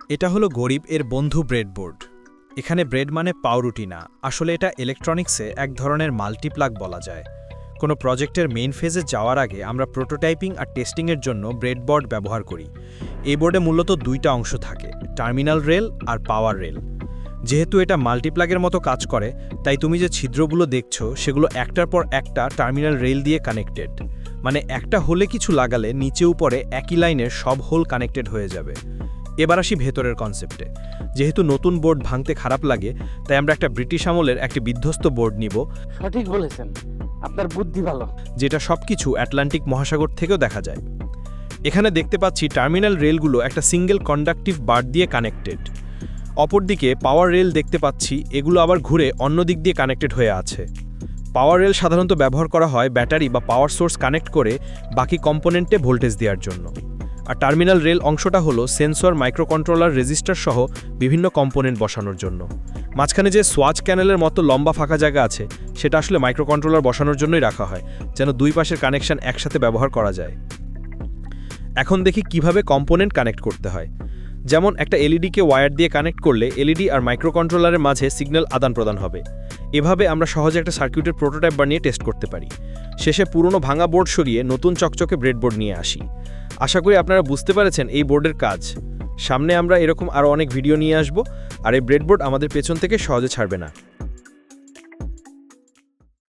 এটা হলো গরিব এর বন্ধু ব্রেডবোর্ড। এখানে ব্রেড মানে পাউরুটি না, আসলে এটা ইলেকট্রনিক্সে এক ধরনের মাল্টিপ্লাগ বলা যায়। কোনো প্রজেক্টের মেইন ফেজে যাওয়ার আগে আমরা প্রোটোটাইপিং আর টেস্টিংয়ের জন্য ব্রেডবোর্ড ব্যবহার করি। এই বোর্ডে মূলত দুইটা অংশ থাকে, টার্মিনাল রেল আর পাওয়ার রেল। যেহেতু এটা মাল্টিপ্লাগের মতো কাজ করে, তাই তুমি যে ছিদ্রগুলো দেখছো সেগুলো একটার পর একটা টার্মিনাল রেল দিয়ে কানেক্টেড। মানে একটা হোলে কিছু লাগালে নিচে উপরে একই লাইনের সব হোল কানেক্টেড হয়ে যাবে। এবার আসি ভেতরের কনসেপ্টে। যেহেতু নতুন বোর্ড ভাঙতে খারাপ লাগে, তাই আমরা একটা ব্রিটিশ আমলের একটি বিধ্বস্ত বোর্ড নিব। সঠিক বলেছেন, আপনার বুদ্ধি ভালো। যেটা সবকিছু আটলান্টিক মহাসাগর থেকেও দেখা যায়। এখানে দেখতে পাচ্ছি টার্মিনাল রেলগুলো একটা সিঙ্গেল কন্ডাক্টিভ বার দিয়ে কানেক্টেড। অপরদিকে পাওয়ার রেল দেখতে পাচ্ছি, এগুলো আবার ঘুরে অন্য দিক দিয়ে কানেক্টেড হয়ে আছে। পাওয়ার রেল সাধারণত ব্যবহার করা হয় ব্যাটারি বা পাওয়ার সোর্স কানেক্ট করে বাকি কম্পোনেন্টে ভোল্টেজ দেওয়ার জন্য। আর টার্মিনাল রেল অংশটা হলো সেন্সর, মাইক্রোকন্ট্রোলার, রেজিস্টার সহ বিভিন্ন কম্পোনেন্ট বসানোর জন্য। মাঝখানে যে সোয়াচ ক্যানেলের মতো লম্বা ফাঁকা জায়গা আছে, সেটা আসলে মাইক্রোকন্ট্রোলার বসানোর জন্যই রাখা হয়, যেন দুই পাশের কানেকশন একসাথে ব্যবহার করা যায়। এখন দেখি কিভাবে কম্পোনেন্ট কানেক্ট করতে হয়। যেমন একটা এলইডিকে ওয়্যার দিয়ে কানেক্ট করলে এলইডি আর মাইক্রোকন্ট্রোলারের মাঝে সিগন্যাল আদান প্রদান হবে। এভাবে আমরা সহজে একটা সার্কিটের প্রোটোটাইপ বানিয়ে টেস্ট করতে পারি। শেষে পুরনো ভাঙা বোর্ড সরিয়ে নতুন চকচকে ব্রেডবোর্ড নিয়ে আসি। আশা করি আপনারা বুঝতে পেরেছেন এই বোর্ডের কাজ। সামনে আমরা এরকম আরও অনেক ভিডিও নিয়ে আসব, আর এই ব্রেডবোর্ড আমাদের পেছন থেকে সহজে ছাড়বে না।